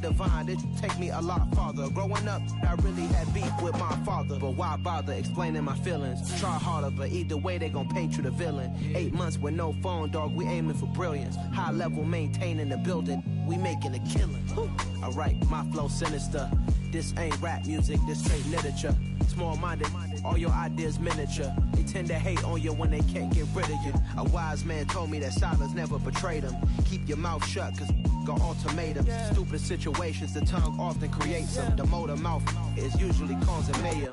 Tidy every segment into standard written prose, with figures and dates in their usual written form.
divine, it take me a lot farther. Growing up, I really had beef with my father, but why bother explaining my feelings? Try harder, but either way they gon' paint you the villain. 8 months with no phone, dog, we aiming for brilliance. High level, maintaining the building, we making a killing. Alright, my flow sinister. This ain't rap music, this straight literature. Small-minded, all your ideas miniature. They tend to hate on you when they can't get rid of you. A wise man told me that silence never betrayed him. Keep your mouth shut, cause got ultimatums. Stupid situations, the tongue often creates them. The motor mouth is usually causing mayhem.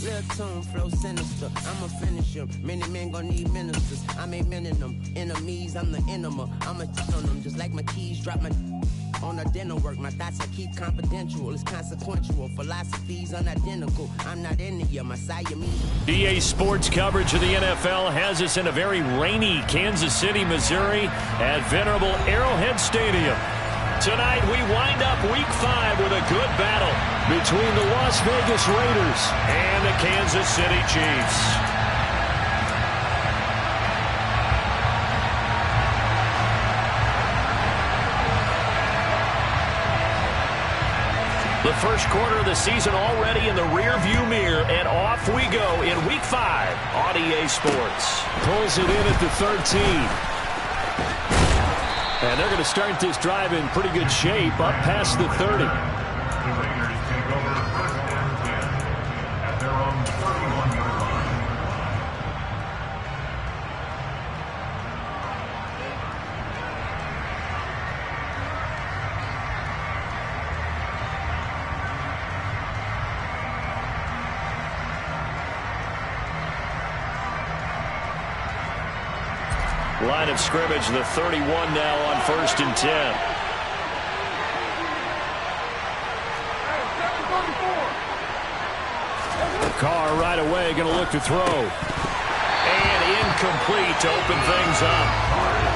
Real tune, flow sinister. I'ma finish him. Many men gon' need ministers. I'm a men in them. Enemies, I'm the enema. I'ma on them just like my keys drop my on a dental work. My thoughts I keep confidential. It's consequential. Philosophies unidentical. I'm not into you. My Siamese. EA Sports coverage of the NFL has us in a very rainy Kansas City, Missouri at venerable Arrowhead Stadium. Tonight we wind up Week 5 with a good battle between the Las Vegas Raiders and the Kansas City Chiefs. The first quarter of the season already in the rear-view mirror, and off we go in Week 5 on EA Sports. Pulls it in at the 13. And they're going to start this drive in pretty good shape, up past the 30. The Raiders take over first and 10 at their own 31-yard line. Line of scrimmage, the 31 now on 1st and 10. Carr right away going to look to throw. And incomplete to open things up.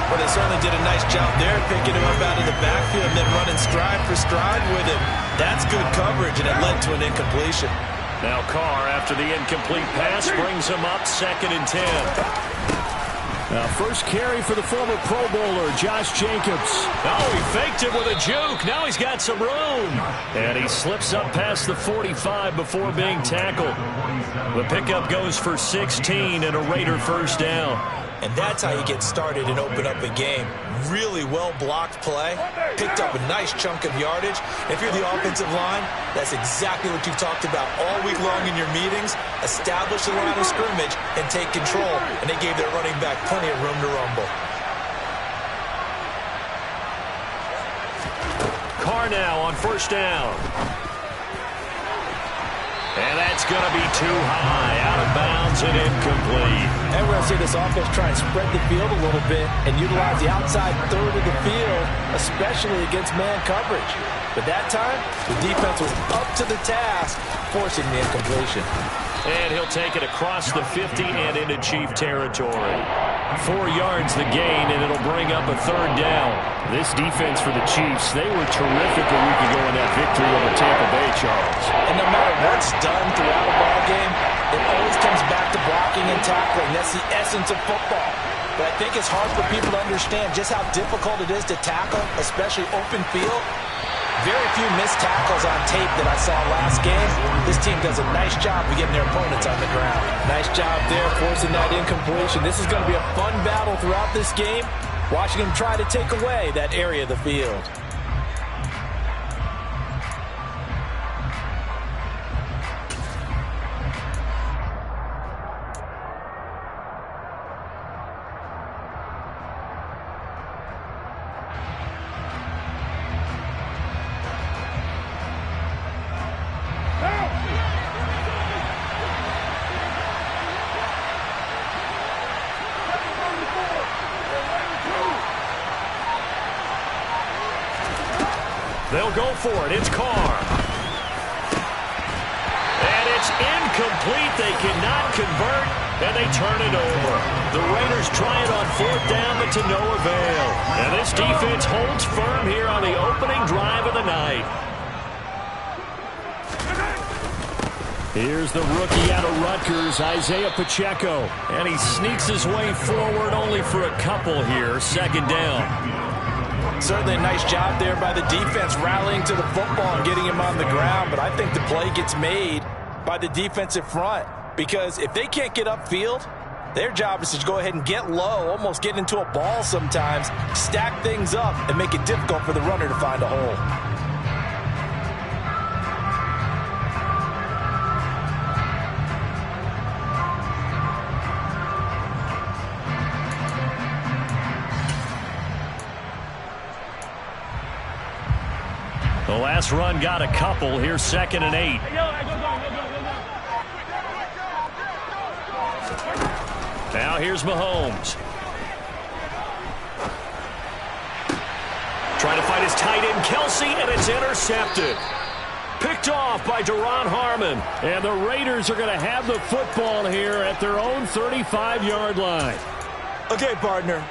Well, they certainly did a nice job there, picking him up out of the backfield and then running stride for stride with him. That's good coverage, and it led to an incompletion. Now Carr, after the incomplete pass, brings him up 2nd and 10. First carry for the former Pro Bowler, Josh Jacobs. Oh, he faked it with a juke. Now he's got some room. And he slips up past the 45 before being tackled. The pickup goes for 16 and a Raider first down. And that's how you get started and open up a game. Really well-blocked play. Picked up a nice chunk of yardage. If you're the offensive line, that's exactly what you've talked about all week long in your meetings. Establish the line of scrimmage and take control. And they gave their running back plenty of room to rumble. Carr now on first down. And that's going to be too high, out of bounds and incomplete. And we're going to see this offense try and spread the field a little bit and utilize the outside third of the field, especially against man coverage. But that time, the defense was up to the task, forcing the incompletion. And he'll take it across the 50 and into Chief territory. 4 yards the gain, and it'll bring up a third down. This defense for the Chiefs, they were terrific a week ago in that victory over Tampa Bay, Charles. And no matter what's done throughout a ball game, it always comes back to blocking and tackling. That's the essence of football. But I think it's hard for people to understand just how difficult it is to tackle, especially open field. Very few missed tackles on tape that I saw last game. This team does a nice job of getting their opponents on the ground. Nice job there, forcing that incompletion. This is going to be a fun battle throughout this game, watching them try to take away that area of the field. They'll go for it. It's Carr. And it's incomplete. They cannot convert, and they turn it over. The Raiders try it on 4th down, but to no avail. And this defense holds firm here on the opening drive of the night. Here's the rookie out of Rutgers, Isaiah Pacheco. And he sneaks his way forward only for a couple here. 2nd down. Certainly a nice job there by the defense, rallying to the football and getting him on the ground. But I think the play gets made by the defensive front, because if they can't get upfield, their job is to go ahead and get low, almost get into a ball sometimes, stack things up, and make it difficult for the runner to find a hole. The last run got a couple. Here's 2nd and 8. Now here's Mahomes. Trying to find his tight end, Kelsey, and it's intercepted. Picked off by Duron Harmon. And the Raiders are going to have the football here at their own 35-yard line. Okay, partner.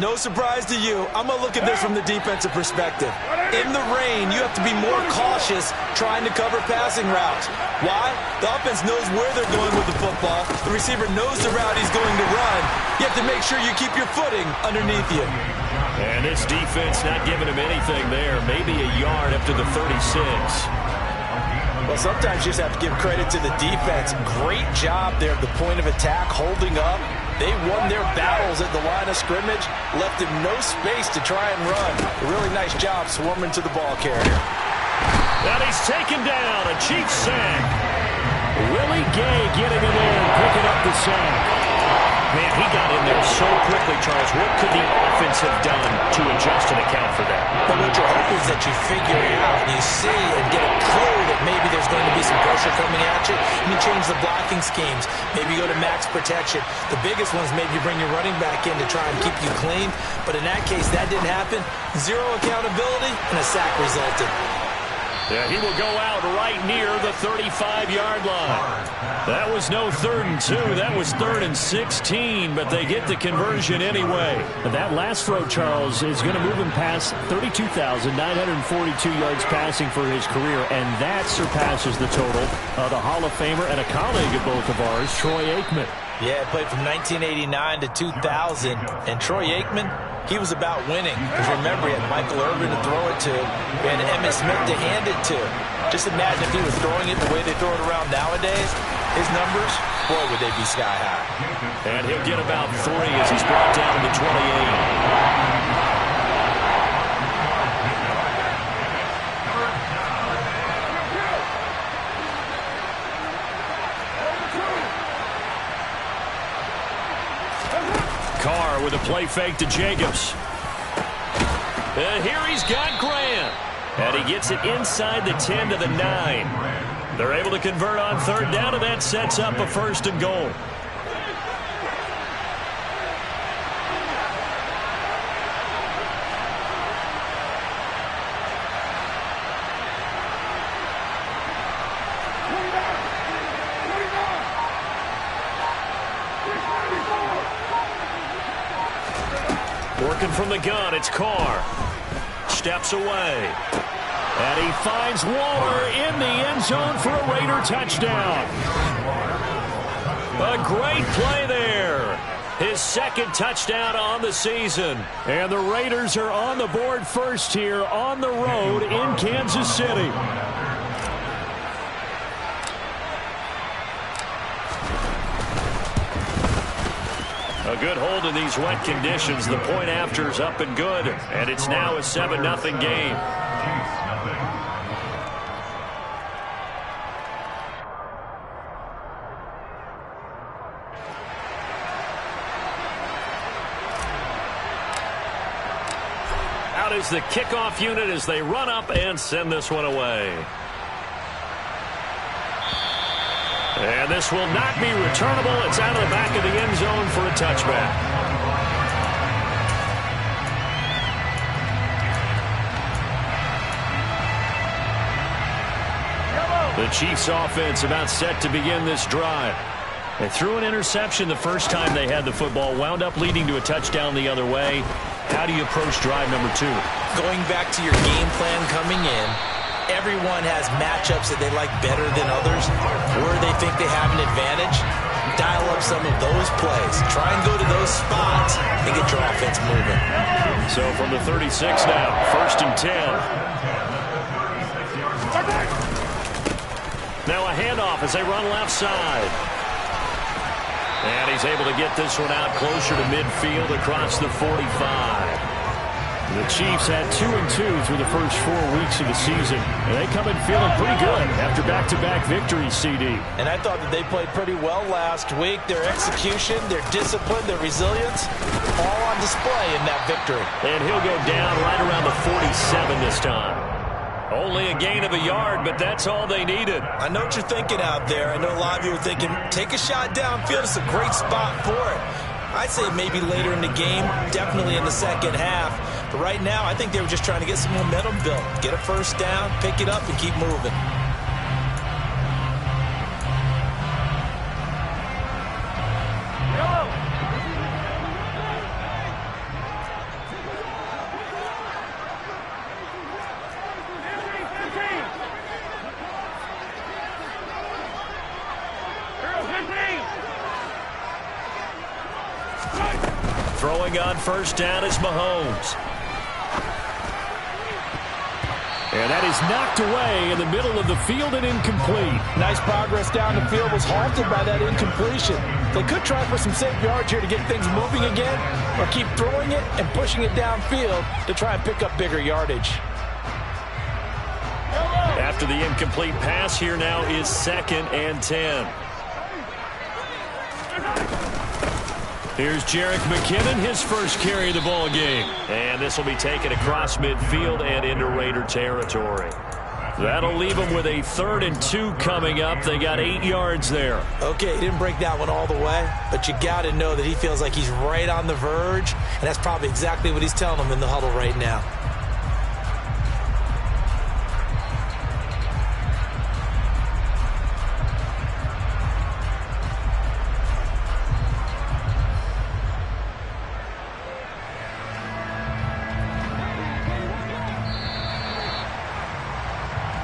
No surprise to you. I'm going to look at this from the defensive perspective. In the rain, you have to be more cautious trying to cover passing routes. Why? The offense knows where they're going with the football. The receiver knows the route he's going to run. You have to make sure you keep your footing underneath you. And this defense not giving him anything there. Maybe a yard up to the 36. Well, sometimes you just have to give credit to the defense. Great job there at the point of attack, holding up. They won their battles at the line of scrimmage, left him no space to try and run. A really nice job swarming to the ball carrier. And he's taken down, a Chiefs sack. Willie Gay getting in there and picking up the sack. Man, he got in there so quickly, Charles. What could the offense have done to adjust and account for that? But what you hope is that you figure it out and you see and get a clue that maybe there's going to be some pressure coming at you, and you change the blocking schemes. Maybe you go to max protection. The biggest one is maybe you bring your running back in to try and keep you clean. But in that case, that didn't happen. Zero accountability, and a sack resulted. Yeah, he will go out right near the 35-yard line. That was no 3rd and 2. That was 3rd and 16, but they get the conversion anyway. And that last throw, Charles, is going to move him past 32,942 yards passing for his career, and that surpasses the total of the Hall of Famer and a colleague of both of ours, Troy Aikman. Yeah, played from 1989 to 2000, and Troy Aikman, he was about winning. Because remember, he had Michael Irvin to throw it to, we had Emmitt Smith to hand it to. Just imagine if he was throwing it the way they throw it around nowadays. His numbers, boy, would they be sky high. And he'll get about 3 as he's brought down to 28. Carr with a play fake to Jacobs. And here he's got Grant. And he gets it inside the 10 to the 9. They're able to convert on 3rd down, and that sets up a 1st and goal. Working from the gun, it's Carr. Steps away. And he finds Waller in the end zone for a Raider touchdown. A great play there. His 2nd touchdown on the season. And the Raiders are on the board first here on the road in Kansas City. A good hold in these wet conditions. The point after is up and good. And it's now a 7-0 game. Out is the kickoff unit as they run up and send this one away. And this will not be returnable. It's out of the back of the end zone for a touchback. The Chiefs offense about set to begin this drive. They threw an interception the first time they had the football, wound up leading to a touchdown the other way. How do you approach drive number 2? Going back to your game plan coming in, everyone has matchups that they like better than others, where they think they have an advantage. dial up some of those plays. Try and go to those spots and get your offense moving. So from the 36 now, 1st and 10. Now a handoff as they run left side. And he's able to get this one out closer to midfield across the 45. The Chiefs had 2-2 through the first 4 weeks of the season, and they come in feeling pretty good after back-to-back victories, CD. And I thought that they played pretty well last week. Their execution, their discipline, their resilience, all on display in that victory. And he'll go down right around the 47 this time. Only a gain of a yard, but that's all they needed. I know what you're thinking out there. I know a lot of you are thinking, take a shot downfield. It's a great spot for it. I'd say maybe later in the game, definitely in the second half. But right now, I think they were just trying to get some momentum built. Get a first down, pick it up, and keep moving. Throwing on first down is Mahomes. And that is knocked away in the middle of the field and incomplete. Nice progress down the field, was halted by that incompletion. They could try for some safe yards here to get things moving again, or keep throwing it and pushing it downfield to try and pick up bigger yardage. After the incomplete pass, here now is 2nd and 10. Here's Jerick McKinnon, his first carry of the ball game. And this will be taken across midfield and into Raider territory. That'll leave them with a 3rd and 2 coming up. They got 8 yards there. Okay, he didn't break that one all the way, but you got to know that he feels like he's right on the verge, and that's probably exactly what he's telling them in the huddle right now.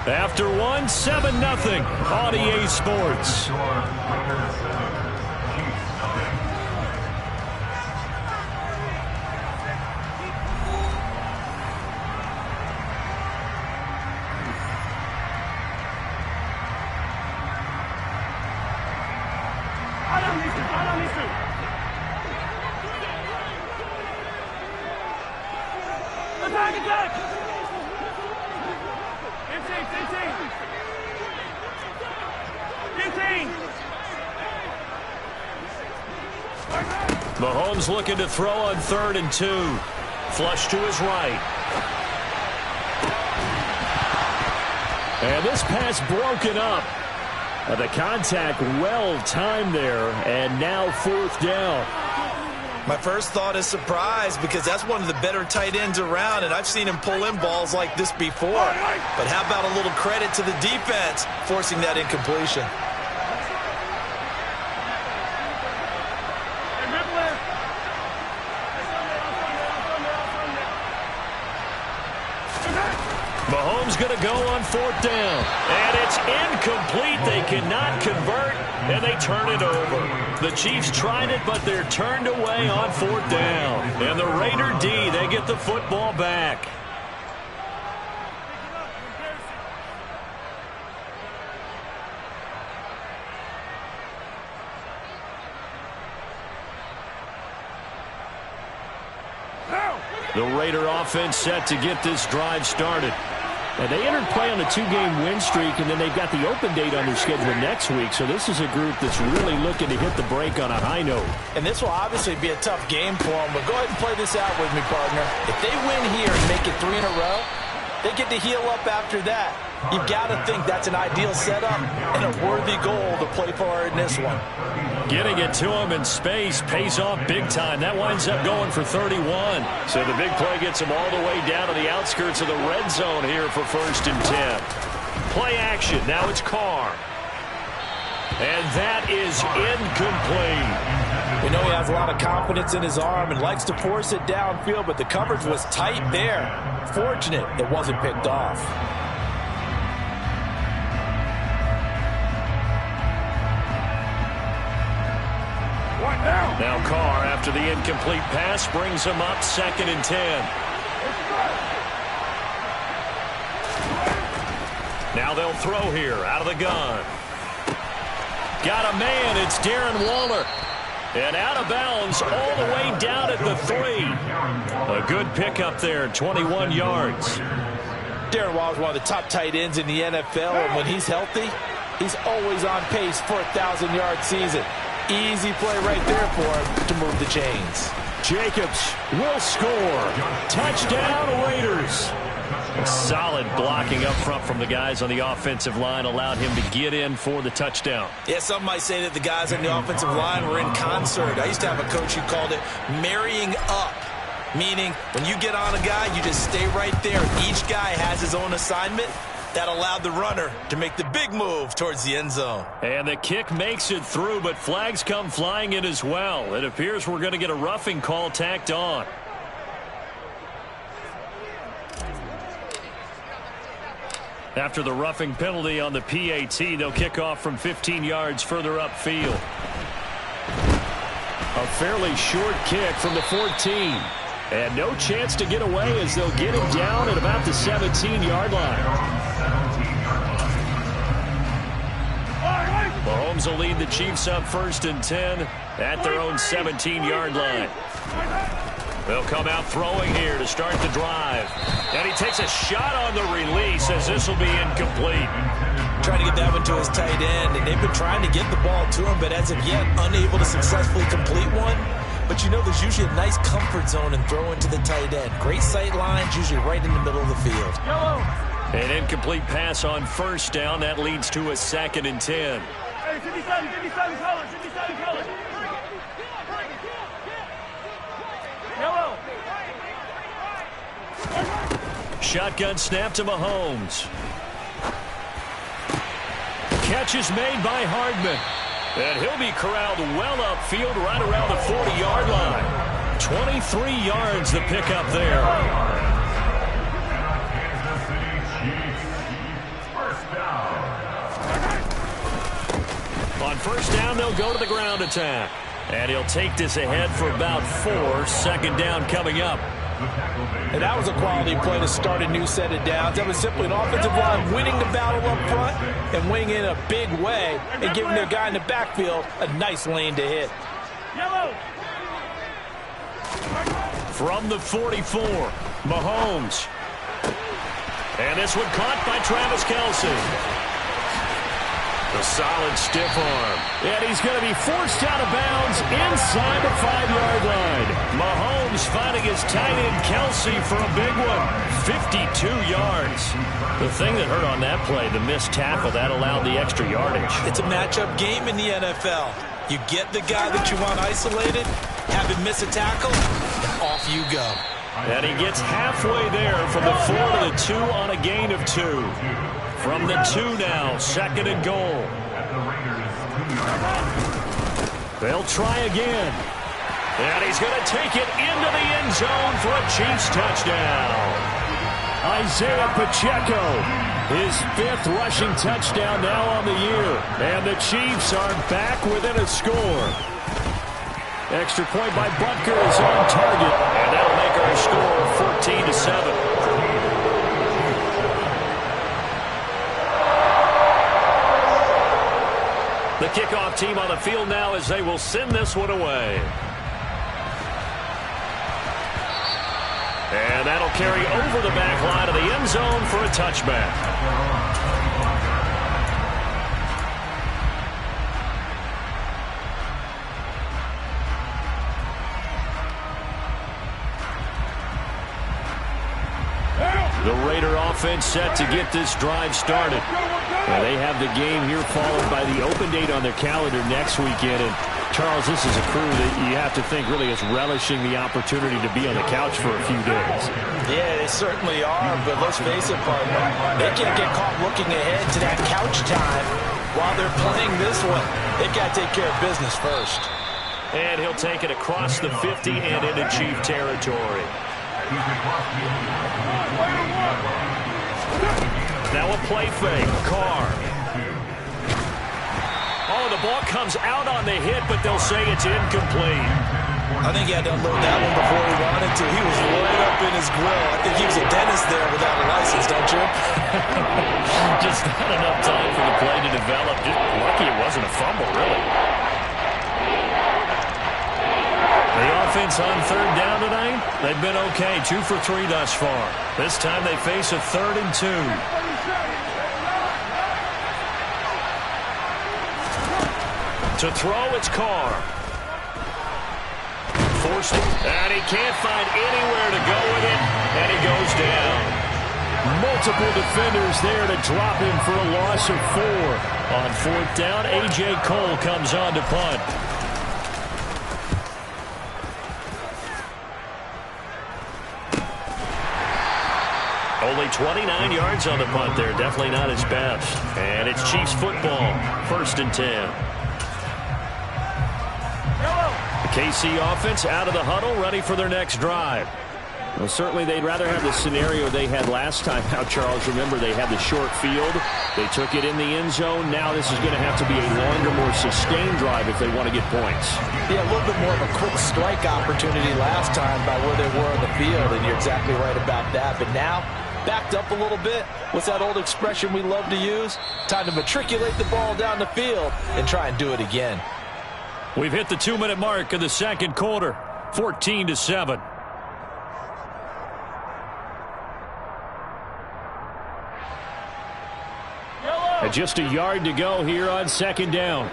After 1, 7-0 on EA Sports. Mahomes looking to throw on 3rd and 2. Flush to his right. And this pass broken up. The contact well timed there, and now 4th down. My first thought is surprise, because that's one of the better tight ends around, and I've seen him pull in balls like this before. But how about a little credit to the defense forcing that incompletion? Mahomes going to go on 4th down. And it's incomplete. They cannot convert, and they turn it over. The Chiefs tried it, but they're turned away on 4th down. And the Raider D, they get the football back. The Raider offense set to get this drive started. And they entered play on a 2-game win streak, and then they've got the open date on their schedule next week. So this is a group that's really looking to hit the break on a high note. And this will obviously be a tough game for them, but go ahead and play this out with me, partner. If they win here and make it 3 in a row, they get to heal up after that. You've got to think that's an ideal setup and a worthy goal to play for in this one. Getting it to him in space pays off big time. That winds up going for 31. So the big play gets him all the way down to the outskirts of the red zone here for 1st and 10. Play action. Now it's Carr. And that is incomplete. We know he has a lot of confidence in his arm and likes to force it downfield, but the coverage was tight there. Fortunate it wasn't picked off. Now Carr, after the incomplete pass, brings him up 2nd and 10. Now they'll throw here out of the gun. Got a man. It's Darren Waller. And out of bounds all the way down at the 3. A good pickup there, 21 yards. Darren Waller is one of the top tight ends in the NFL, and when he's healthy, he's always on pace for a 1,000-yard season. Easy play right there for him to move the chains. Jacobs will score. Touchdown, Raiders. Solid blocking up front from the guys on the offensive line allowed him to get in for the touchdown. Yeah, some might say that the guys on the offensive line were in concert. I used to have a coach who called it marrying up, meaning when you get on a guy, you just stay right there. Each guy has his own assignment. That allowed the runner to make the big move towards the end zone. And the kick makes it through, but flags come flying in as well. It appears we're going to get a roughing call tacked on. After the roughing penalty on the PAT, they'll kick off from 15 yards further upfield. A fairly short kick from the 14. And no chance to get away as they'll get him down at about the 17-yard line. Mahomes will lead the Chiefs up 1st and 10 at their own 17-yard line. They'll come out throwing here to start the drive. And he takes a shot on the release as this will be incomplete. Trying to get that one to his tight end, and they've been trying to get the ball to him, but as of yet, unable to successfully complete one. But you know there's usually a nice comfort zone in throwing to the tight end. Great sight lines, usually right in the middle of the field. An incomplete pass on 1st down. That leads to a 2nd and 10. Hey, 57, color. Yellow. Shotgun snap to Mahomes. Catch is made by Hardman. And he'll be corralled well upfield right around the 40-yard line. 23 yards the pickup there. On 1st down, they'll go to the ground attack. And he'll take this ahead for about 4. 2nd down coming up. And that was a quality play to start a new set of downs. That was simply an offensive line winning the battle up front and winning in a big way and giving their guy in the backfield a nice lane to hit. Yellow. From the 44, Mahomes. And this one caught by Travis Kelce. A solid stiff arm. And he's going to be forced out of bounds inside the 5-yard line. Mahomes finding his tight end Kelce for a big one. 52 yards. The thing that hurt on that play, the missed tackle, that allowed the extra yardage. It's a matchup game in the NFL. You get the guy that you want isolated, have him miss a tackle, and off you go. And he gets halfway there from the 4 to the 2 on a gain of 2. From the 2 now, 2nd and goal. They'll try again. And he's going to take it into the end zone for a Chiefs touchdown. Isaiah Pacheco, his 5th rushing touchdown now on the year. And the Chiefs are back within a score. Extra point by Butker is on target. And that'll make our score 14-7. The kickoff team on the field now as they will send this one away. And that'll carry over the back line of the end zone for a touchback. The Raider offense set to get this drive started. Now they have the game here followed by the open date on their calendar next weekend. And Charles, this is a crew that you have to think really is relishing the opportunity to be on the couch for a few days. Yeah, they certainly are, but let's face it, partner, they can't get caught looking ahead to that couch time while they're playing this one. They've got to take care of business first. And he'll take it across the 50 and into Chief territory. Now a play fake. Carr. Oh, the ball comes out on the hit, but they'll say it's incomplete. I think he had to unload that one before he wanted to. He was right up in his grill. I think he was a dentist there without a license, don't you? Just not enough time for the play to develop. Just lucky it wasn't a fumble, really. The offense on third down tonight, they've been okay. 2 for 3 thus far. This time they face a 3rd and 2. To throw, it's Carr. Forced it, and he can't find anywhere to go with it, and he goes down. Multiple defenders there to drop him for a loss of 4. On 4th down, A.J. Cole comes on to punt. Only 29 yards on the punt there. Definitely not his best. And it's Chiefs football. 1st and 10. The KC offense out of the huddle, ready for their next drive. Well, certainly they'd rather have the scenario they had last time out, Charles. Remember, they had the short field. They took it in the end zone. Now this is going to have to be a longer, more sustained drive if they want to get points. Yeah, a little bit more of a quick strike opportunity last time by where they were on the field, and you're exactly right about that. But now, backed up a little bit. What's that old expression we love to use? Time to matriculate the ball down the field and try and do it again. We've hit the 2-minute mark of the second quarter. 14-7. And just a yard to go here on 2nd down.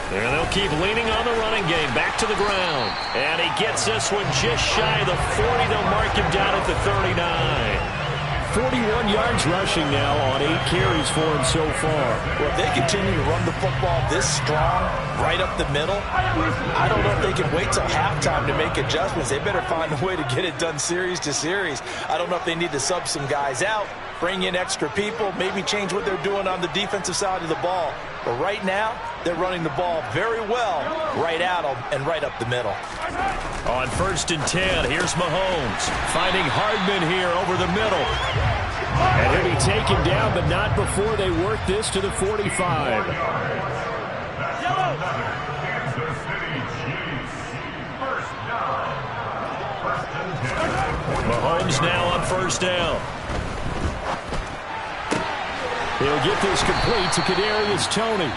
And they'll keep leaning on the running game. Back to the ground. And he gets this one just shy of the 40. They'll mark him down at the 39. 41 yards rushing now on 8 carries for him so far. Well, if they continue to run the football this strong, right up the middle, I don't know if they can wait till halftime to make adjustments. They better find a way to get it done series to series. I don't know if they need to sub some guys out, bring in extra people, maybe change what they're doing on the defensive side of the ball. But right now, they're running the ball very well right at them and right up the middle. On 1st and 10, here's Mahomes finding Hardman here over the middle. And he'll be taken down, but not before they work this to the 45. Mahomes now on 1st down. He'll get this complete to Kadarius Toney.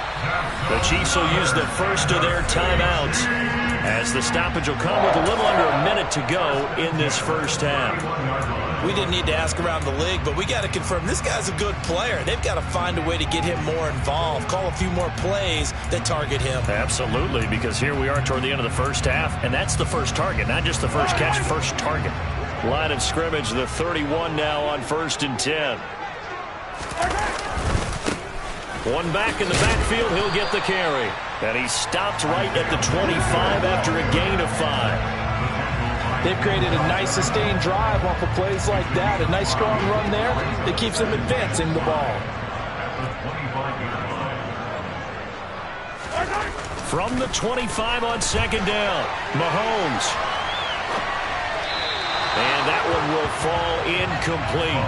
The Chiefs will use the first of their timeouts as the stoppage will come with a little under a minute to go in this first half. We didn't need to ask around the league, but we got to confirm this guy's a good player. They've got to find a way to get him more involved, call a few more plays that target him. Absolutely, because here we are toward the end of the first half, and that's the first target, not just the first catch, first target. Line of scrimmage, the 31 now on 1st and 10. One back in the backfield, he'll get the carry. And he stopped right at the 25 after a gain of 5. They've created a nice sustained drive off of plays like that. A nice strong run there that keeps them advancing the ball. From the 25 on 2nd down, Mahomes. And that one will fall incomplete.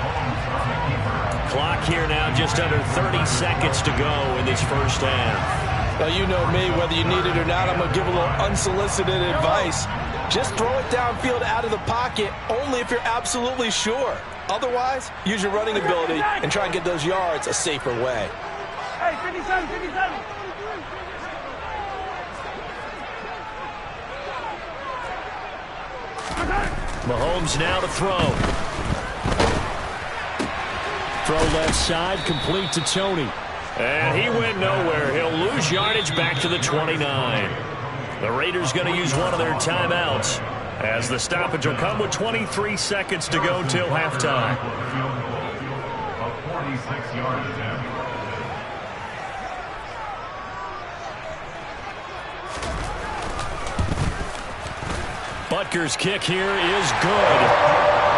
Clock here now, just under 30 seconds to go in this first half. Well, you know me, whether you need it or not, I'm going to give a little unsolicited advice. Just throw it downfield out of the pocket, only if you're absolutely sure. Otherwise, use your running ability and try and get those yards a safer way. Hey, 57, 57. Mahomes now to throw. Throw left side, complete to Toney. And he went nowhere. He'll lose yardage back to the 29. The Raiders going to use one of their timeouts as the stoppage will come with 23 seconds to go till halftime. A 46-yard attempt. Butker's kick here is good.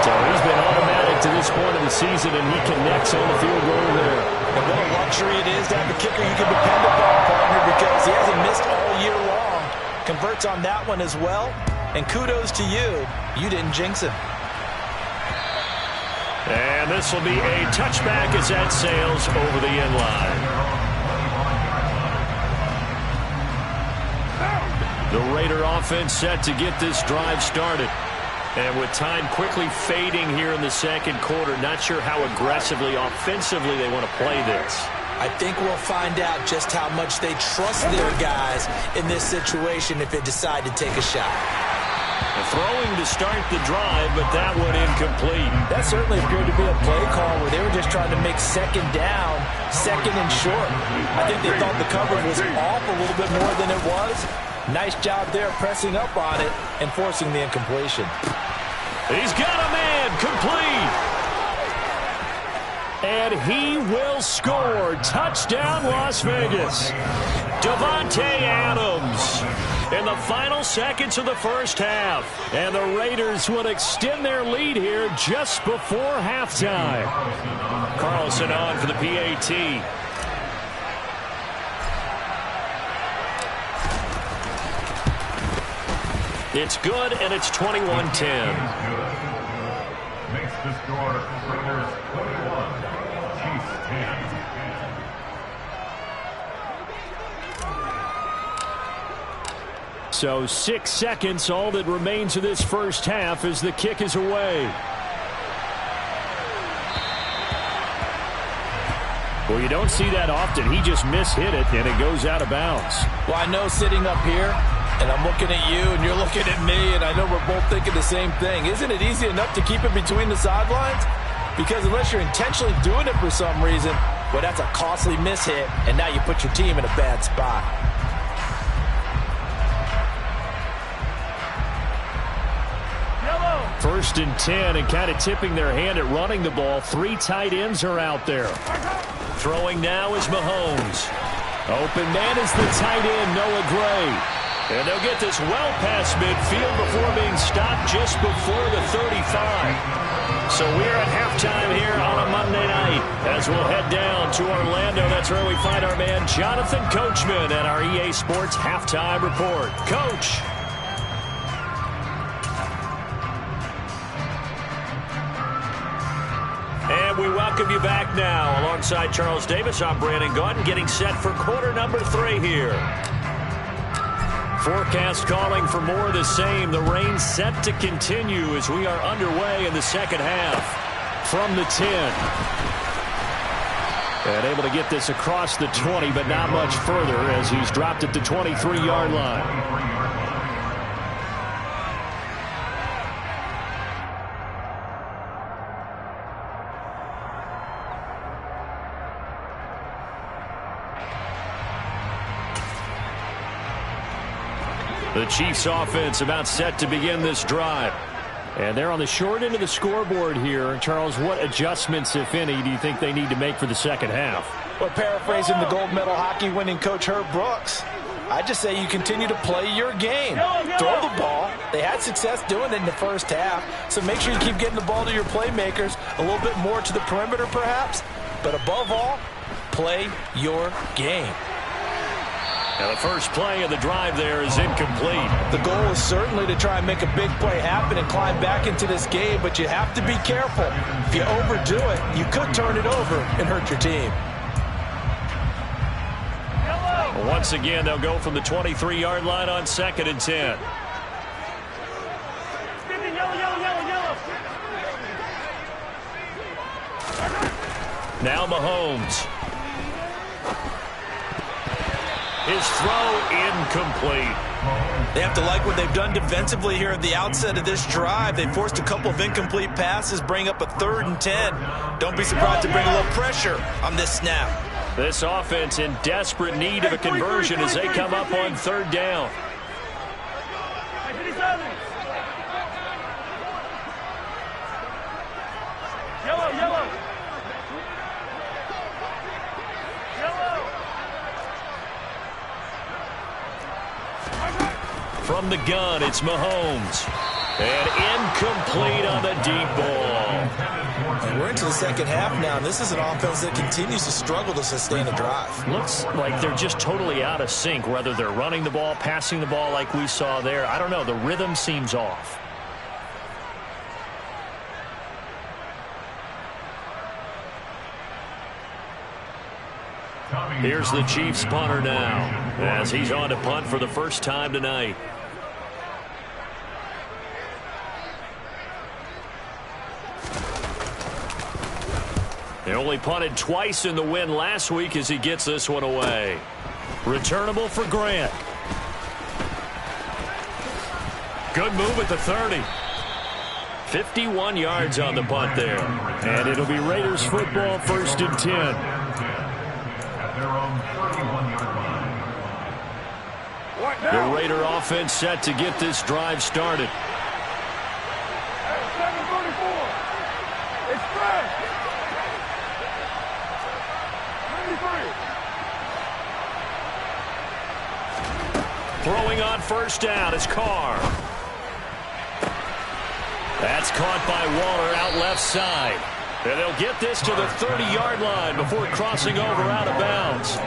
So he's been automatic to this point of the season, and he connects on the field goal there. And what a luxury it is to have a kicker you can depend upon, partner, because he hasn't missed all year long. Converts on that one as well. And kudos to you. You didn't jinx him. And this will be a touchback as that sails over the end line. The Raider offense set to get this drive started. And with time quickly fading here in the second quarter, not sure how aggressively, offensively they want to play this. I think we'll find out just how much they trust their guys in this situation if they decide to take a shot. Throwing to start the drive, but that one incomplete. That certainly appeared to be a play call where they were just trying to make second down, second and short. I think they thought the coverage was off a little bit more than it was. Nice job there pressing up on it and forcing the incompletion. He's got a man, complete. And he will score. Touchdown, Las Vegas. Davante Adams in the final seconds of the first half. And the Raiders will extend their lead here just before halftime. Carlson on for the PAT. It's good, and it's 21-10. Makes the score Raiders 21, Chiefs 10. So 6 seconds, all that remains of this first half as the kick is away. Well, you don't see that often. He just mishit it, and it goes out of bounds. Well, I know sitting up here, and I'm looking at you, and you're looking at me, and I know we're both thinking the same thing. Isn't it easy enough to keep it between the sidelines? Because unless you're intentionally doing it for some reason, well, that's a costly mishit, and now you put your team in a bad spot. First and 10, and kind of tipping their hand at running the ball. 3 tight ends are out there. Throwing now is Mahomes. Open man is the tight end, Noah Gray. And they'll get this well past midfield before being stopped just before the 35. So we're at halftime here on a Monday night as we'll head down to Orlando. That's where we find our man Jonathan Coachman at our EA Sports Halftime Report. Coach. And we welcome you back now. Alongside Charles Davis, I'm Brandon Gaudin, getting set for quarter number 3 here. Forecast calling for more of the same. The rain set to continue as we are underway in the second half. From the 10. And able to get this across the 20, but not much further as he's dropped at the 23-yard line. The Chiefs offense about set to begin this drive. And they're on the short end of the scoreboard here. Charles, what adjustments, if any, do you think they need to make for the second half? Well, paraphrasing the gold medal hockey winning coach Herb Brooks, I just say you continue to play your game. Throw the ball. They had success doing it in the first half. So make sure you keep getting the ball to your playmakers, a little bit more to the perimeter perhaps. But above all, play your game. Now the first play of the drive there is incomplete. The goal is certainly to try and make a big play happen and climb back into this game, but you have to be careful. If you overdo it, you could turn it over and hurt your team. Well, once again, they'll go from the 23-yard line on 2nd and 10. Now Mahomes. His throw incomplete. They have to like what they've done defensively here at the outset of this drive. They forced a couple of incomplete passes, bring up a 3rd and 10. Don't be surprised to bring a little pressure on this snap. This offense in desperate need of a conversion as they come up on 3rd down. From the gun, it's Mahomes. And incomplete on the deep ball. And we're into the second half now, and this is an offense that continues to struggle to sustain a drive. Looks like they're just totally out of sync, whether they're running the ball, passing the ball like we saw there. I don't know. The rhythm seems off. Here's the Chiefs punter now as he's on to punt for the first time tonight. They only punted twice in the win last week as he gets this one away. Returnable for Grant. Good move at the 30. 51 yards on the punt there. And it'll be Raiders football, 1st and 10. At their own 31-yard line. The Raider offense set to get this drive started. 7:44. It's fresh. 93. Throwing on first down is Carr. That's caught by Waller out left side. And they'll get this to the 30-yard line before crossing over out of bounds.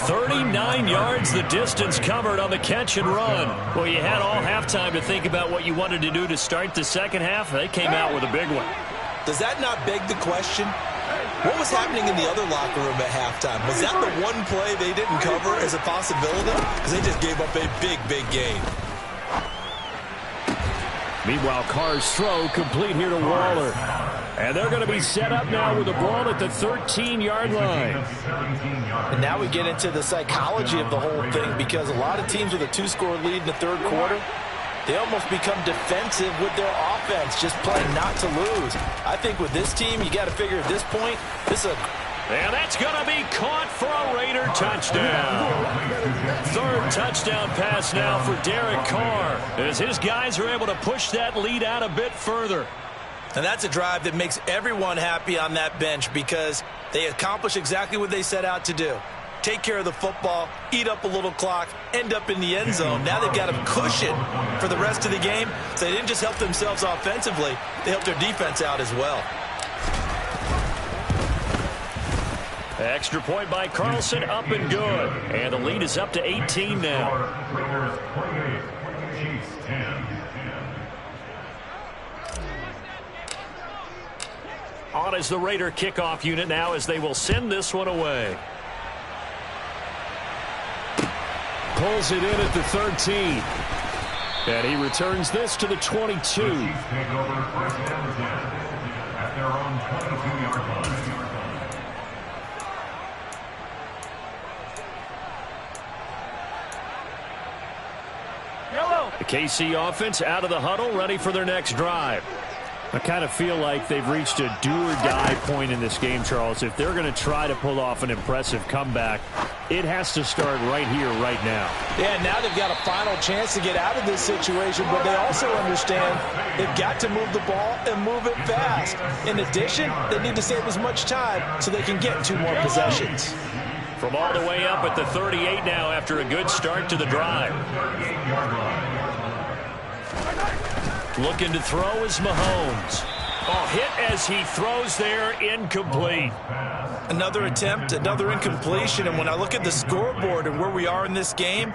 39 yards the distance covered on the catch and run. Well, you had all halftime to think about what you wanted to do to start the second half. They came out with a big one. Does that not beg the question? What was happening in the other locker room at halftime? Was that the one play they didn't cover as a possibility? Because they just gave up a big, big game. Meanwhile, Carr's throw complete here to Waller. And they're going to be set up now with the ball at the 13-yard line. And now we get into the psychology of the whole thing, because a lot of teams with a 2-score lead in the third quarter, they almost become defensive with their offense, just playing not to lose. I think with this team, you got to figure at this point, this is a... And that's going to be caught for a Raider touchdown. Third touchdown pass now for Derek Carr, as his guys are able to push that lead out a bit further. And that's a drive that makes everyone happy on that bench, because they accomplish exactly what they set out to do. Take care of the football, eat up a little clock, end up in the end zone. Now they've got a cushion for the rest of the game. So they didn't just help themselves offensively, they helped their defense out as well. Extra point by Carlson, up and good. And the lead is up to 18 now. Raiders 28, Chiefs 10. On is the Raider kickoff unit now, as they will send this one away. Pulls it in at the 13. And he returns this to the 22. The Chiefs take over 1st and 10 at their own 22-yard line. The KC offense out of the huddle, ready for their next drive. I kind of feel like they've reached a do-or-die point in this game, Charles. If they're going to try to pull off an impressive comeback, it has to start right here, right now. Yeah, now they've got a final chance to get out of this situation, but they also understand they've got to move the ball and move it fast. In addition, they need to save as much time so they can get 2 more possessions. From all the way up at the 38 now after a good start to the drive. Looking to throw is Mahomes. Oh, hit as he throws there, incomplete. Another attempt, another incompletion, and when I look at the scoreboard and where we are in this game,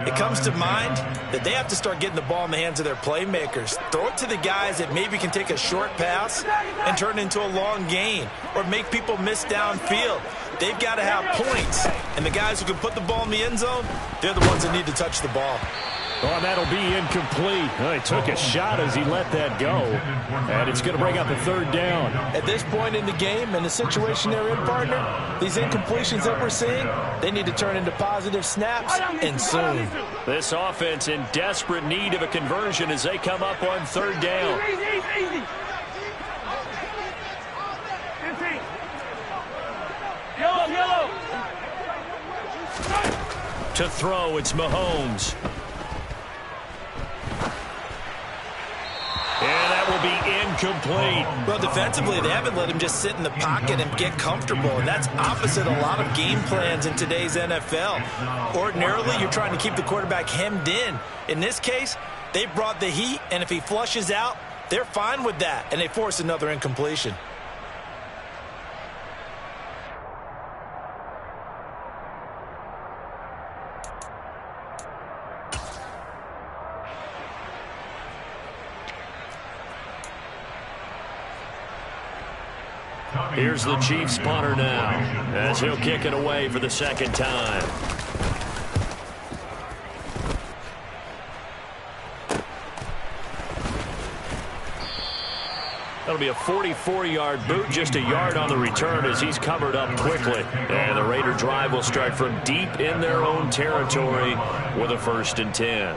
it comes to mind that they have to start getting the ball in the hands of their playmakers. Throw it to the guys that maybe can take a short pass and turn it into a long gain, or make people miss downfield. They've got to have points, and the guys who can put the ball in the end zone, they're the ones that need to touch the ball. Oh, and that'll be incomplete. He took a shot as he let that go. And it's going to bring up a 3rd down. At this point in the game and the situation they're in, partner, these incompletions that we're seeing, they need to turn into positive snaps, and soon. This offense in desperate need of a conversion as they come up on 3rd down. Easy. 15. Yellow. To throw, it's Mahomes. And that will be incomplete. Well, defensively, they haven't let him just sit in the pocket and get comfortable, and that's opposite a lot of game plans in today's NFL. Ordinarily, you're trying to keep the quarterback hemmed in. In this case, they brought the heat, and if he flushes out, they're fine with that, and they force another incompletion. Here's the Chiefs punter now, as he'll kick it away for the second time. That'll be a 44-yard boot, just a yard on the return as he's covered up quickly. And the Raider drive will start from deep in their own territory with a 1st and 10.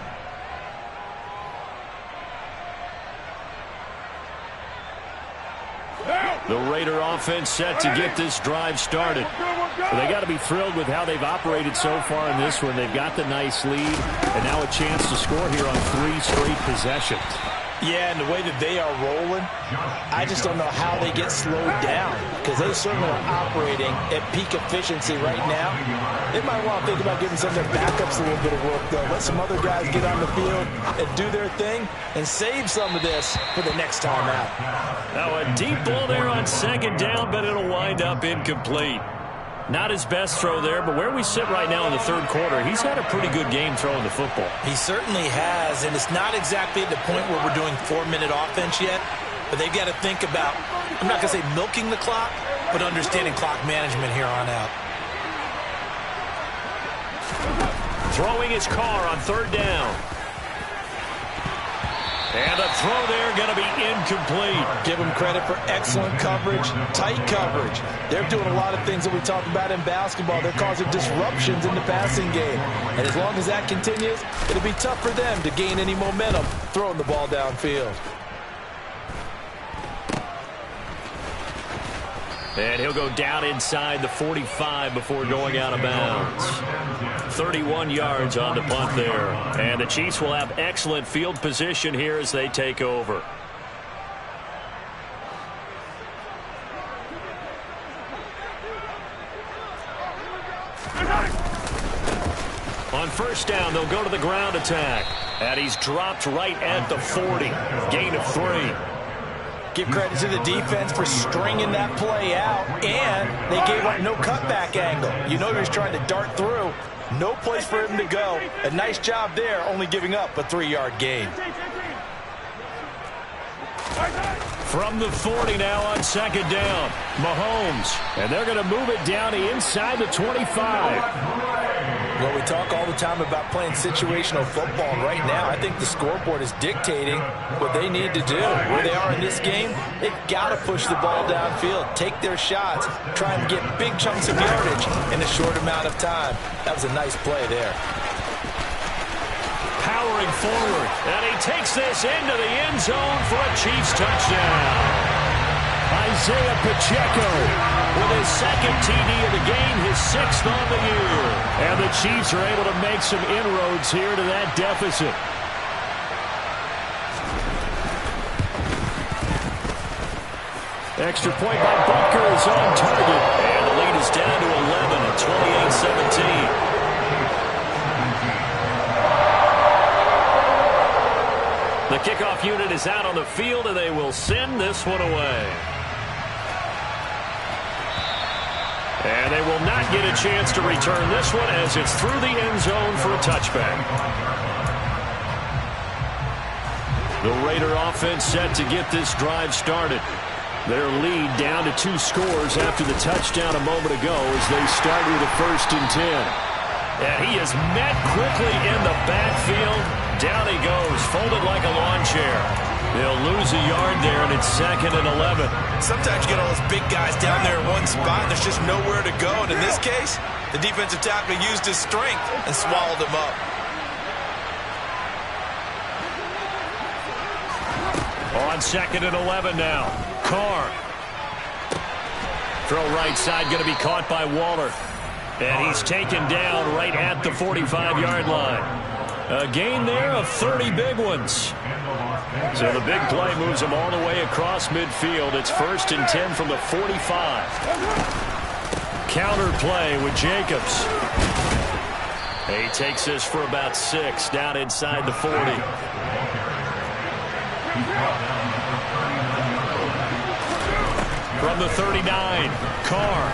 The Raider offense set to get this drive started. Well, they got to be thrilled with how they've operated so far in this one. They've got the nice lead, and now a chance to score here on 3 straight possessions. Yeah, and the way that they are rolling, I just don't know how they get slowed down, because they certainly are operating at peak efficiency right now. They might want to think about giving some of their backups a little bit of work, though. Let some other guys get on the field and do their thing and save some of this for the next time out. Now a deep ball there on 2nd down, but it'll wind up incomplete. Not his best throw there, but where we sit right now in the 3rd quarter, he's had a pretty good game throwing the football. He certainly has, and it's not exactly at the point where we're doing 4-minute offense yet, but they've got to think about, I'm not going to say milking the clock, but understanding clock management here on out. Throwing his car on 3rd down. And the throw there going to be incomplete. Give them credit for excellent coverage, tight coverage. They're doing a lot of things that we talk about in basketball. They're causing disruptions in the passing game. And as long as that continues, it'll be tough for them to gain any momentum throwing the ball downfield. And he'll go down inside the 45 before going out of bounds. 31 yards on the punt there. And the Chiefs will have excellent field position here as they take over. On 1st down, they'll go to the ground attack. And he's dropped right at the 40. Gain of 3. Give credit to the defense for stringing that play out, and they gave up no cutback angle. You know he was trying to dart through. No place for him to go. A nice job there, only giving up a 3-yard gain. From the 40 now on 2nd down, Mahomes. And they're going to move it down to inside the 25. Well, we talk all the time about playing situational football, and right now I think the scoreboard is dictating what they need to do. Where they are in this game, they've got to push the ball downfield, take their shots, try and get big chunks of yardage in a short amount of time. That was a nice play there. Powering forward, and he takes this into the end zone for a Chiefs touchdown. Isaiah Pacheco with his 2nd TD of the game, his 6th on the year. And the Chiefs are able to make some inroads here to that deficit. Extra point by Butker is on target. And the lead is down to 11 at 28-17. The kickoff unit is out on the field, and they will send this one away. And they will not get a chance to return this one as it's through the end zone for a touchback. The Raider offense set to get this drive started. Their lead down to 2 scores after the touchdown a moment ago as they start with a 1st and 10. And he is met quickly in the backfield. Down he goes, folded like a lawn chair. They'll lose a yard there, and it's 2nd and 11. Sometimes you get all those big guys down there in one spot, and there's just nowhere to go. And in this case, the defensive tackle used his strength and swallowed him up. On 2nd and 11 now. Carr. Throw right side going to be caught by Waller. And he's taken down right at the 45-yard line. A gain there of 30 big ones. So the big play moves them all the way across midfield. It's 1st and 10 from the 45. Counter play with Jacobs. He takes this for about 6 down inside the 40. From the 39, Carr.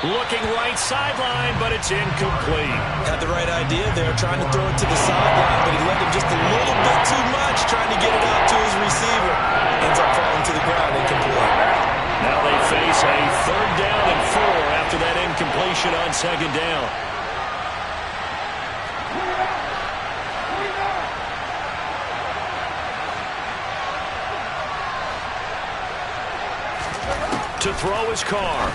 Looking right sideline, but it's incomplete. Had the right idea there, trying to throw it to the sideline, but he let him just a little bit too much, trying to get it out to his receiver. Ends up falling to the ground, incomplete. To throw his Carr.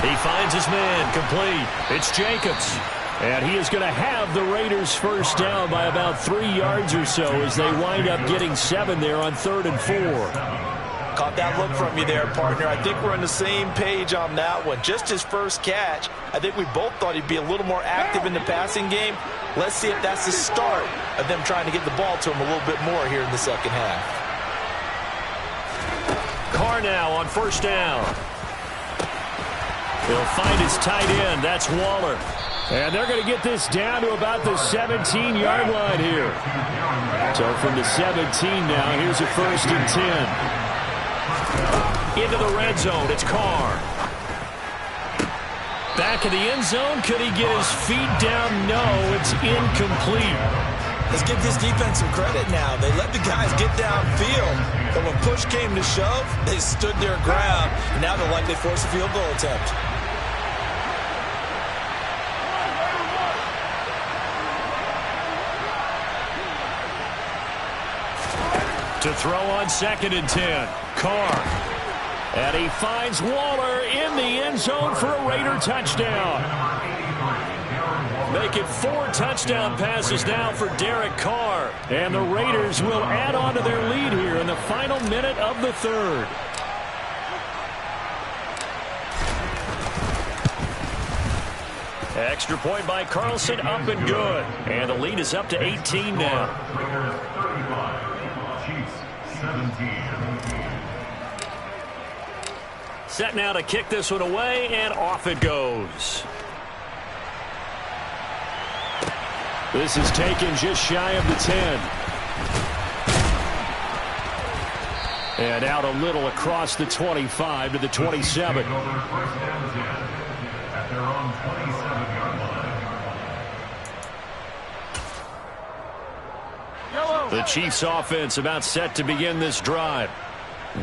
He finds his man, complete. It's Jacobs. And he is going to have the Raiders first down by about 3 yards or so as they wind up getting 7 there on 3rd and 4. Caught that look from you there, partner. I think we're on the same page on that one. Just his first catch. I think we both thought he'd be a little more active in the passing game. Let's see if that's the start of them trying to get the ball to him a little bit more here in the second half. Carr now on first down. He'll find his tight end. That's Waller. And they're going to get this down to about the 17-yard line here. So from the 17 now, here's a 1st and 10. Into the red zone, it's Carr. Back in the end zone, could he get his feet down? No, it's incomplete. Let's give this defense some credit now. They let the guys get downfield, but when push came to shove, they stood their ground. And now they'll likely force a field goal attempt. To throw on 2nd and 10. Carr. And he finds Waller in the end zone for a Raider touchdown. Make it 4 touchdown passes now for Derek Carr. And the Raiders will add on to their lead here in the final minute of the 3rd. Extra point by Carlson, up and good. And the lead is up to 18 now. Raiders 35, Chiefs 17. Set now to kick this one away, and off it goes. This is taken just shy of the 10. And out a little across the 25 to the 27. Over 1st and 10 at their own 27-yard line. The Chiefs offense about set to begin this drive.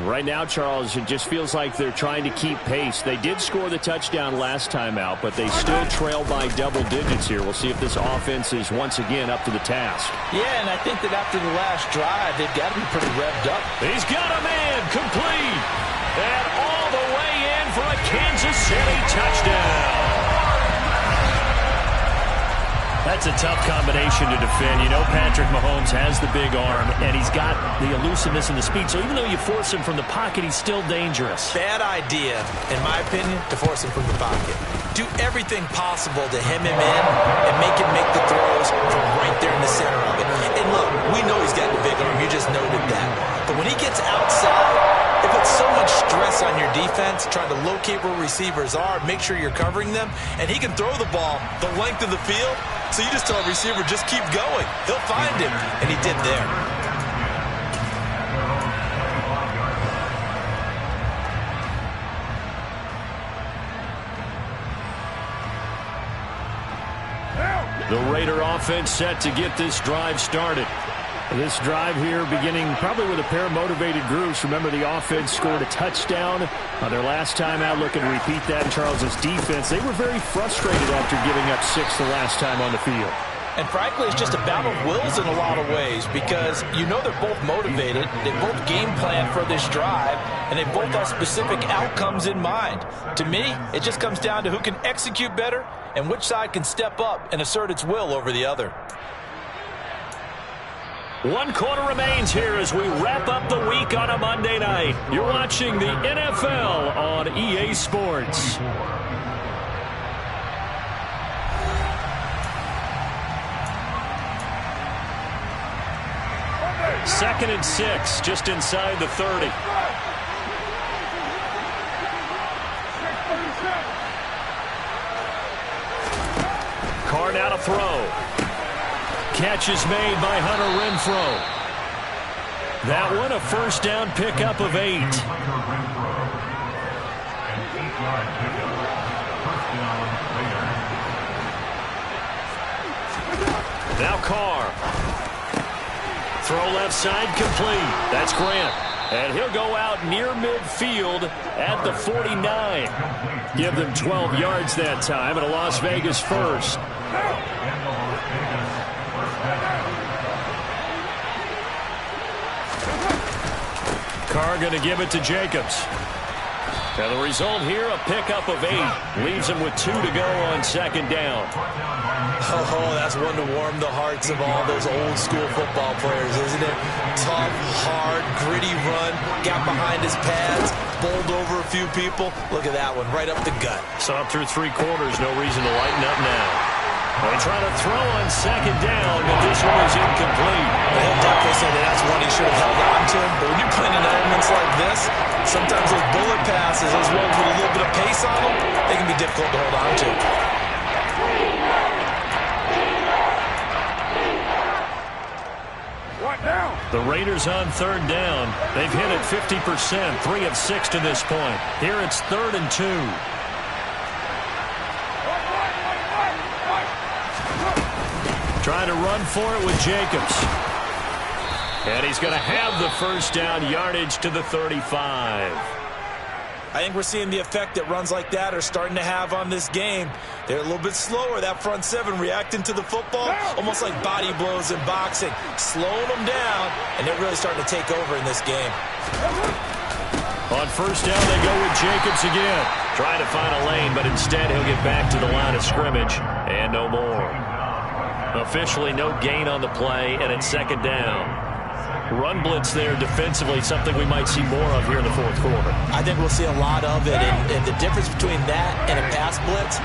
Right now, Charles, it just feels like they're trying to keep pace. They did score the touchdown last time out, but they still trail by double digits here. We'll see if this offense is once again up to the task. Yeah, and I think that after the last drive, they've got to be pretty revved up. He's got a man, complete. And all the way in for a Kansas City touchdown. That's a tough combination to defend. You know Patrick Mahomes has the big arm, and he's got the elusiveness and the speed. So even though you force him from the pocket, he's still dangerous. Bad idea, in my opinion, to force him from the pocket. Do everything possible to hem him in and make him make the throws from right there in the center of it. And look, we know he's got the big arm. You just noted that. But when he gets outside, it puts so much stress on your defense trying to locate where receivers are, make sure you're covering them, and he can throw the ball the length of the field. So you just tell a receiver, just keep going. He'll find him, and he did there. The Raider offense set to get this drive started. This drive here beginning probably with a pair of motivated groups. Remember, the offense scored a touchdown on their last time out. Looking to repeat that in Charles's defense. They were very frustrated after giving up 6 the last time on the field. And frankly, it's just a battle of wills in a lot of ways because you know they're both motivated, they both game plan for this drive, and they both have specific outcomes in mind. To me, it just comes down to who can execute better and which side can step up and assert its will over the other. 1 quarter remains here as we wrap up the week on a Monday night. You're watching the NFL on EA Sports. Second and 6, just inside the 30. Carr now to throw. Catch is made by Hunter Renfrow. That one a first down pickup of 8. Now Carr. Throw left side complete. That's Grant. And he'll go out near midfield at the 49. Give them 12 yards that time and a Las Vegas first. Carr going to give it to Jacobs. And the result here, a pickup of 8. Leaves him with 2 to go on second down. Oh, that's one to warm the hearts of all those old school football players, isn't it? Tough, hard, gritty run, got behind his pads, bowled over a few people. Look at that one, right up the gut. So up through 3 quarters, no reason to lighten up now. They try to throw on second down, but this one is incomplete. He'll definitely say that that's one he should have held on to. But when you're playing in elements like this, sometimes those bullet passes, those ones with a little bit of pace on them, they can be difficult to hold on to. The Raiders on third down. They've hit it 50%, 3 of 6 to this point. Here it's 3rd and 2. Trying to run for it with Jacobs. And he's going to have the first down, yardage to the 35. I think we're seeing the effect that runs like that are starting to have on this game. They're a little bit slower, that front 7 reacting to the football, almost like body blows in boxing, slowing them down, and they're really starting to take over in this game. On first down, they go with Jacobs again. Trying to find a lane, but instead he'll get back to the line of scrimmage, and no more. Officially no gain on the play, and it's second down. Run blitz there defensively, something we might see more of here in the fourth quarter. I think we'll see a lot of it, and the difference between that and a pass blitz,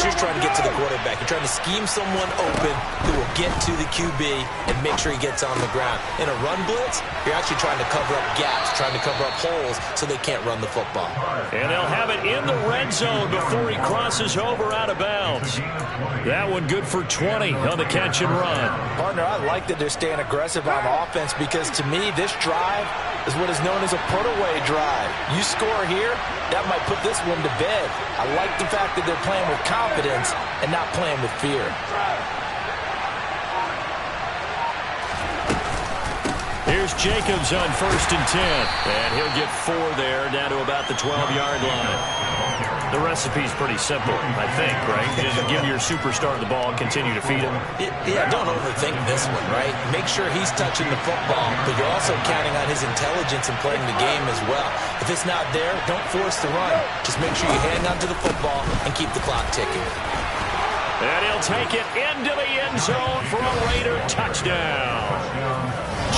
you're trying to get to the quarterback. You're trying to scheme someone open who will get to the QB and make sure he gets on the ground. In a run blitz, you're actually trying to cover up gaps, trying to cover up holes so they can't run the football. And they'll have it in the red zone before he crosses over out of bounds. That one good for 20 on the catch and run. Partner, I like that they're staying aggressive on offense because to me, this drive is what is known as a put-away drive. You score here, that might put this one to bed. I like the fact that they're playing with confidence and not playing with fear. Here's Jacobs on 1st and 10. And he'll get 4 there, down to about the 12-yard line. The recipe's pretty simple, I think, right? Just give your superstar the ball and continue to feed him. Yeah, don't overthink this one, right? Make sure he's touching the football, but you're also counting on his intelligence in playing the game as well. If it's not there, don't force the run. Just make sure you hang on to the football and keep the clock ticking. And he'll take it into the end zone for a Raider touchdown.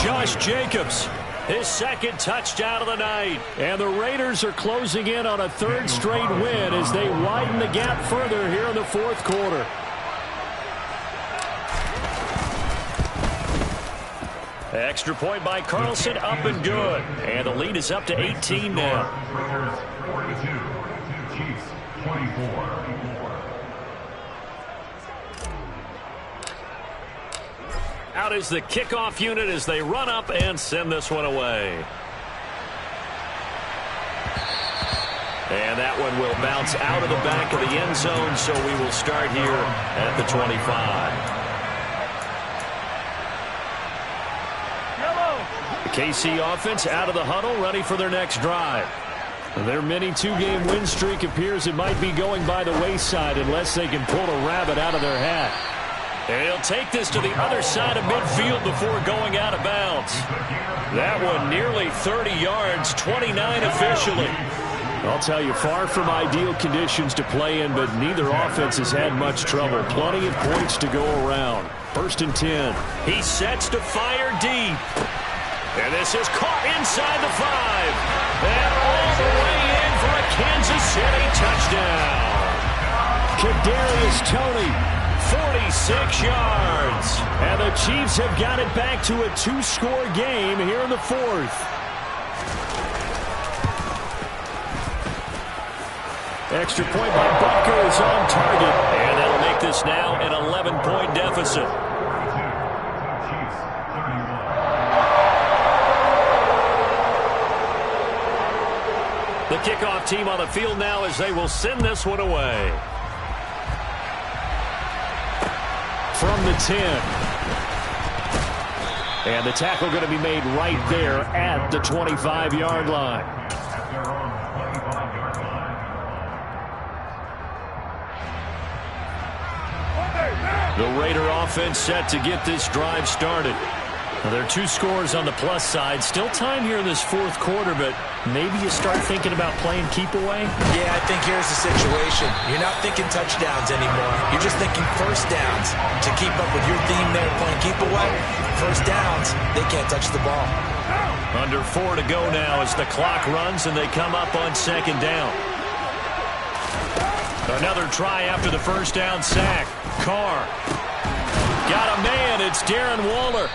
Josh Jacobs, his second touchdown of the night. And the Raiders are closing in on a 3rd straight win as they widen the gap further here in the fourth quarter. Extra point by Carlson, up and good. And the lead is up to 18 now. Raiders 42, Chiefs 24. Out is the kickoff unit as they run up and send this one away. And that one will bounce out of the back of the end zone, so we will start here at the 25. The KC offense out of the huddle, ready for their next drive. Their mini 2-game win streak appears it might be going by the wayside unless they can pull a rabbit out of their hat. And he'll take this to the other side of midfield before going out of bounds. That one nearly 30 yards, 29 officially. I'll tell you, far from ideal conditions to play in, but neither offense has had much trouble. Plenty of points to go around. 1st and 10. He sets to fire deep. And this is caught inside the 5. And all the way in for a Kansas City touchdown. Kadarius Toney, 46 yards. And the Chiefs have got it back to a 2-score game here in the 4th. Extra point by Butker is on target. And that'll make this now an 11-point deficit. The kickoff team on the field now as they will send this one away. From the 10. And the tackle going to be made right there at the 25-yard line. The Raider offense set to get this drive started. Well, there are 2 scores on the plus side. Still time here in this fourth quarter, but maybe you start thinking about playing keep away? Yeah, I think here's the situation. You're not thinking touchdowns anymore. You're just thinking first downs. To keep up with your theme there, playing keep away, first downs, they can't touch the ball. Under 4 to go now as the clock runs and they come up on second down. Another try after the first down sack. Carr. Got a man. It's Darren Waller.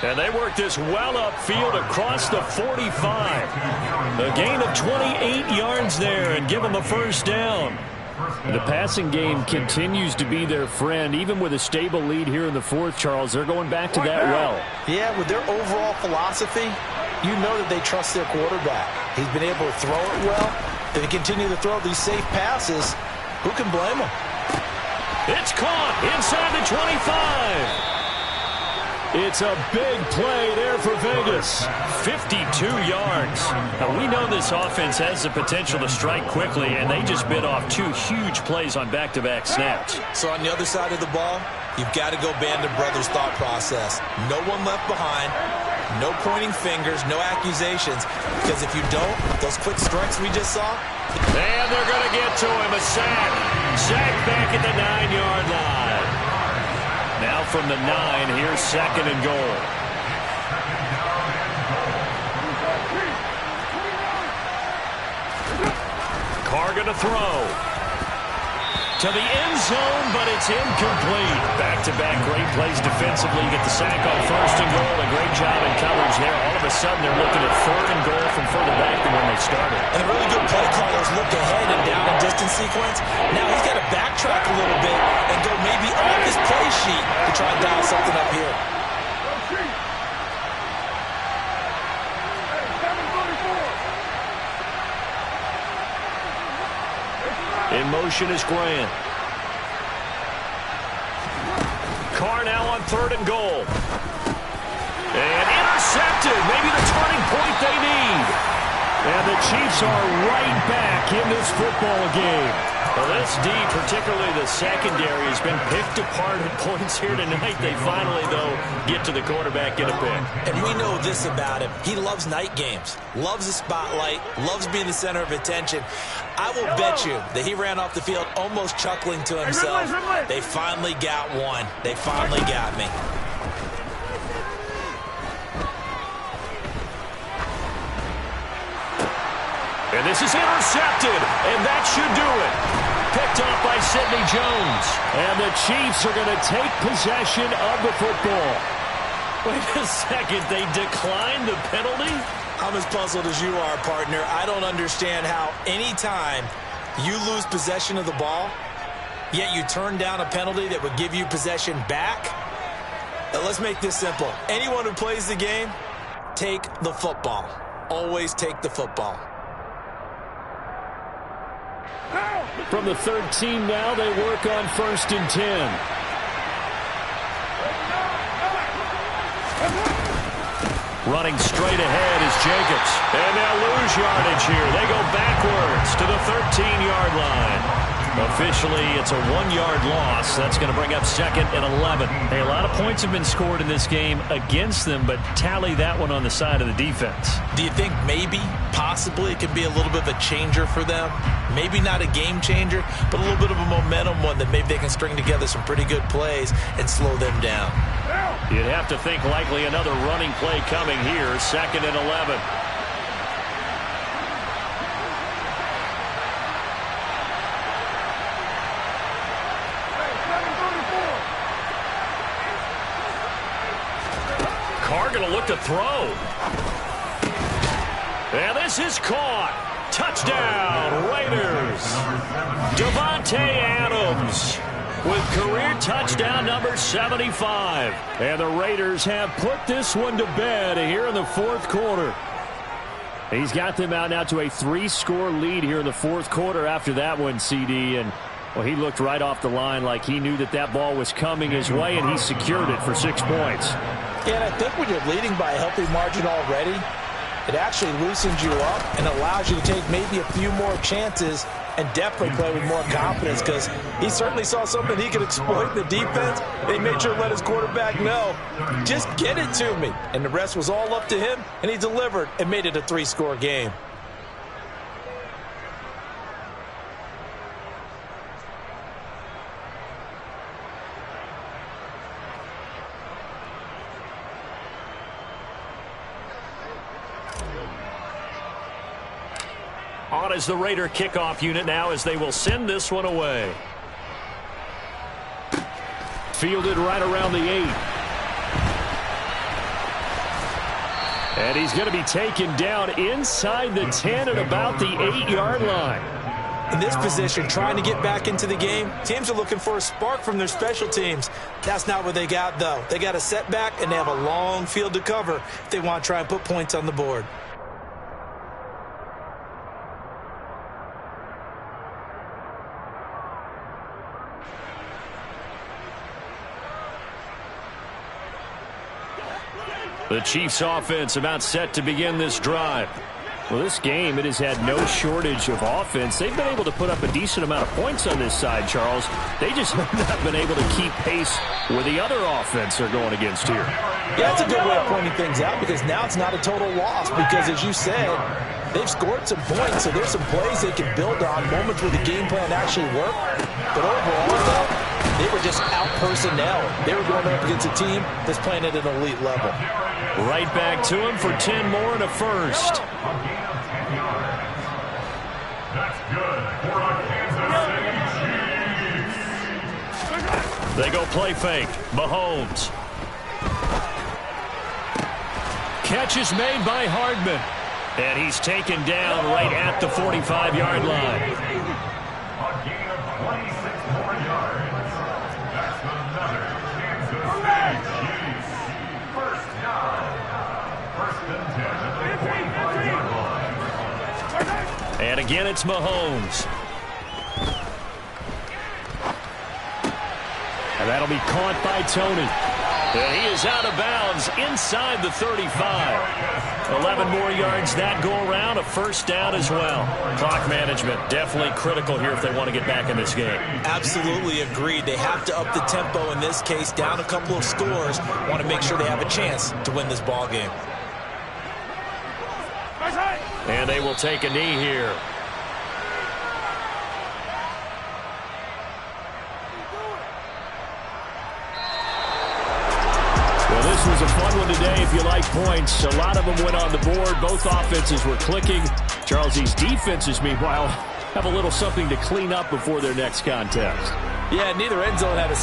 And they work this well upfield across the 45. A gain of 28 yards there and give them a first down. The passing game continues to be their friend. Even with a stable lead here in the fourth, Charles, they're going back to that well. Yeah, with their overall philosophy, you know that they trust their quarterback. He's been able to throw it well. If they continue to throw these safe passes, who can blame them? It's caught inside the 25. It's a big play there for Vegas. 52 yards. Now, we know this offense has the potential to strike quickly, and they just bit off 2 huge plays on back-to-back snaps. So on the other side of the ball, you've got to go Band of Brothers thought process. No one left behind. No pointing fingers, no accusations. Because if you don't, those quick strikes we just saw. And they're going to get to him. A sack. Sack back at the 9-yard line. Now from the 9, here's second and goal. Carr going to throw. To the end zone, but it's incomplete. Back-to-back great plays defensively. You get the sack on first and goal. A great job in coverage there. All of a sudden, they're looking at third and goal from further back than when they started. And a really good play callers look ahead and down and distance sequence. Now he's got to backtrack a little bit and go maybe off his play sheet to try and dial something up here. In motion is Grant. Carr now on third and goal. And intercepted. Maybe the turning point they need. And the Chiefs are right back in this football game. Well, this D, particularly the secondary, has been picked apart at points here tonight. They finally, though, get to the quarterback, get a pick. And we know this about him. He loves night games, loves the spotlight, loves being the center of attention. I will bet you that he ran off the field almost chuckling to himself. They finally got one. They finally got me. And this is intercepted, and that should do it. Picked off by Sidney Jones. And the Chiefs are going to take possession of the football. Wait a second, they declined the penalty? I'm as puzzled as you are, partner. I don't understand how anytime you lose possession of the ball, yet you turn down a penalty that would give you possession back. Now, let's make this simple. Anyone who plays the game, take the football. Always take the football. From the 13 now, they work on first and 10. Running straight ahead is Jacobs. And they'll lose yardage here. They go backwards to the 13-yard line. Officially, it's a 1-yard loss. That's going to bring up second and 11. Hey, a lot of points have been scored in this game against them, but tally that one on the side of the defense. Do you think maybe, possibly, it could be a little bit of a changer for them? Maybe not a game changer, but a little bit of a momentum one that maybe they can string together some pretty good plays and slow them down. You'd have to think likely another running play coming here, second and 11. Carr going to look to throw. And this is caught. Touchdown, Raiders. Davante Adams with career touchdown number 75. And the Raiders have put this one to bed here in the fourth quarter. He's got them out now to a 3-score lead here in the fourth quarter after that one, CD. And, well, he looked right off the line like he knew that that ball was coming his way, and he secured it for 6 points. Yeah, and I think when you're leading by a healthy margin already, it actually loosens you up and allows you to take maybe a few more chances and definitely play with more confidence, because he certainly saw something he could exploit in the defense. He made sure to let his quarterback know, just get it to me. And the rest was all up to him, and he delivered and made it a 3-score game. On is the Raider kickoff unit now as they will send this one away. Fielded right around the 8. And he's going to be taken down inside the 10 at about the 8-yard line. In this position, trying to get back into the game, teams are looking for a spark from their special teams. That's not what they got, though. They got a setback, and they have a long field to cover if they want to try and put points on the board. The Chiefs offense about set to begin this drive. Well, this game, it has had no shortage of offense. They've been able to put up a decent amount of points on this side, Charles. They just have not been able to keep pace where the other offense are going against here. Yeah, that's a good way of pointing things out, because now it's not a total loss, because as you said, they've scored some points, so there's some plays they can build on, moments where the game plan actually worked. But overall, though, they were just out personnel. They were going up against a team that's playing at an elite level. Right back to him for 10 more and a first. That's good for the Kansas City Chiefs. They go play fake. Mahomes. Catch is made by Hardman. And he's taken down right at the 45-yard line. A gain of 26 more yards. That's another Kansas City Chiefs. First down. First and 10 at the 45-yard line. And again, it's Mahomes. And that'll be caught by Tony. And he is out of bounds inside the 35. 11 more yards that go around, a first down as well. Clock management definitely critical here if they want to get back in this game. Absolutely agreed. They have to up the tempo in this case, down a couple of scores. Want to make sure they have a chance to win this ball game. And they will take a knee here. This was a fun one today if you like points. A lot of them went on the board. Both offenses were clicking. Charles, these defenses, meanwhile, have a little something to clean up before their next contest. Yeah, neither end zone had a